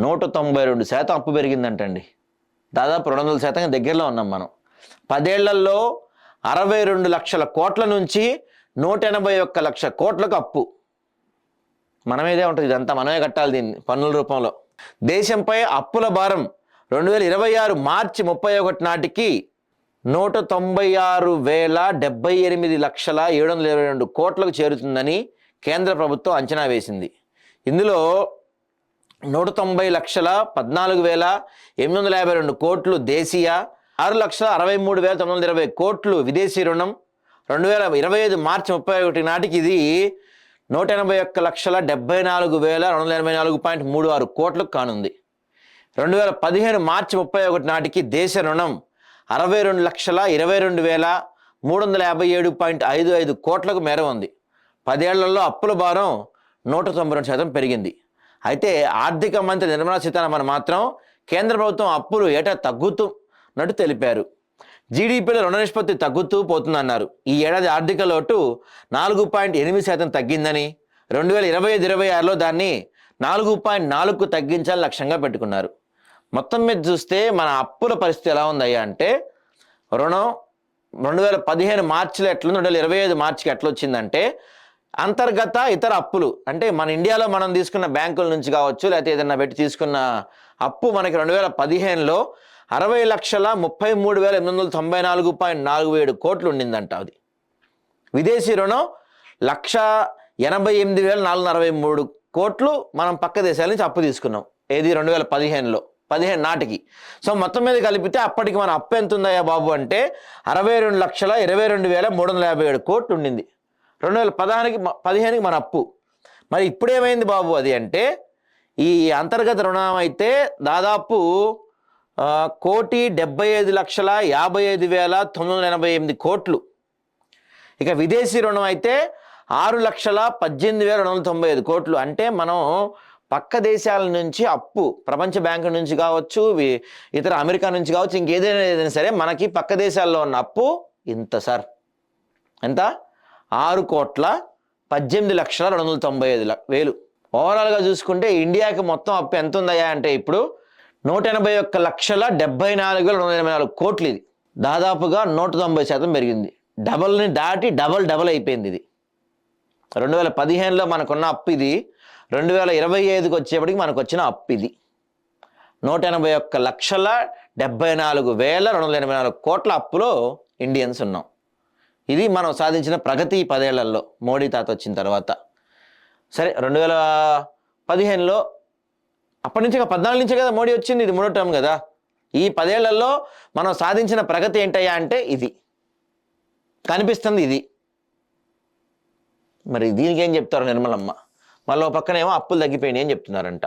192% అప్పు పెరిగిందంటండి. దాదాపు 200% దగ్గరలో ఉన్నాం మనం. 10 ఏళ్లలో 62 లక్షల కోట్ల నుంచి 181 లక్ష కోట్లకు అప్పు. మనమేదే ఉంటుంది, ఇదంతా మనమే కట్టాలి దీన్ని పన్నుల రూపంలో. దేశంపై అప్పుల భారం 2026 మార్చి 31 నాటికి 196,078,722 కోట్లకు చేరుతుందని కేంద్ర ప్రభుత్వం అంచనా వేసింది. ఇందులో 190,14,852 కోట్లు దేశీయ, 6,63,920 కోట్లు విదేశీ రుణం. 2025 మార్చి 31 నాటికి ఇది 181,74,284.36 కోట్లకు కానుంది. 2015 మార్చి 31 నాటికి దేశ రుణం 62,22,357.55 కోట్లకు మేర ఉంది. 10 ఏళ్లలో అప్పుల భారం 192% పెరిగింది. అయితే ఆర్థిక మంత్రి నిర్మలా సీతారామన్ మాత్రం కేంద్ర ప్రభుత్వం అప్పులు ఏటా తగ్గుతున్నట్టు తెలిపారు. జీడీపీలో రుణ నిష్పత్తి తగ్గుతూ పోతుందన్నారు. ఈ ఏడాది ఆర్థిక లోటు 4.8% తగ్గిందని, 2025-26లో దాన్ని 4.4కు తగ్గించాలని లక్ష్యంగా పెట్టుకున్నారు. మొత్తం మీద చూస్తే మన అప్పుల పరిస్థితి ఎలా ఉందయ్యా అంటే, రుణం 2015 మార్చిలో ఎట్లుంది, 2025 మార్చికి ఎట్లా వచ్చిందంటే, అంతర్గత ఇతర అప్పులు అంటే మన ఇండియాలో మనం తీసుకున్న బ్యాంకుల నుంచి కావచ్చు, లేకపోతే ఏదైనా పెట్టి తీసుకున్న అప్పు మనకి 2015లో 60,33,894.47 కోట్లు ఉండిందంట. అది విదేశీ రుణం 1,88,443 కోట్లు మనం పక్క దేశాల నుంచి అప్పు తీసుకున్నాం. ఏది 2015లో 15 నాటికి. సో మొత్తం మీద కలిపితే అప్పటికి మన అప్పు ఎంత ఉందయ్యా బాబు అంటే 62,22,357 కోట్లు ఉండింది 2015కి మన అప్పు. మరి ఇప్పుడేమైంది బాబు అది అంటే, ఈ అంతర్గత రుణం అయితే దాదాపు 1,75,55,988 కోట్లు. ఇక విదేశీ రుణం అయితే 6,18,295 కోట్లు. అంటే మనం పక్క దేశాల నుంచి అప్పు, ప్రపంచ బ్యాంకు నుంచి కావచ్చు, ఇతర అమెరికా నుంచి కావచ్చు, ఇంకేదైనా సరే మనకి పక్క దేశాల్లో ఉన్న అప్పు ఇంత సార్. ఎంత? 6,18,295,000. ఓవరాల్గా చూసుకుంటే ఇండియాకి మొత్తం అప్పు ఎంత ఉందయ్యా అంటే ఇప్పుడు 181,74,284 కోట్లు. ఇది దాదాపుగా 190% పెరిగింది. డబల్ని దాటి డబల్ అయిపోయింది. ఇది 2015లో మనకున్న అప్పు ఇది, 2025కి వచ్చేప్పటికి మనకు వచ్చిన అప్పు ఇది 181,74,284 కోట్ల అప్పులో ఇండియన్స్ ఉన్నాం. ఇది మనం సాధించిన ప్రగతి 10 ఏళ్లలో మోడీ తాత వచ్చిన తర్వాత. సరే 2015లో అప్పటి నుంచి 14 నుంచే కదా మోడీ వచ్చింది, ఇది 3వ టర్మ్ కదా. ఈ 10 ఏళ్లలో మనం సాధించిన ప్రగతి ఏంటయ్యా అంటే ఇది కనిపిస్తుంది. ఇది మరి దీనికి ఏం చెప్తారు నిర్మలమ్మ? మళ్ళీ పక్కనేమో అప్పులు తగ్గిపోయినాయి అని చెప్తున్నారంట.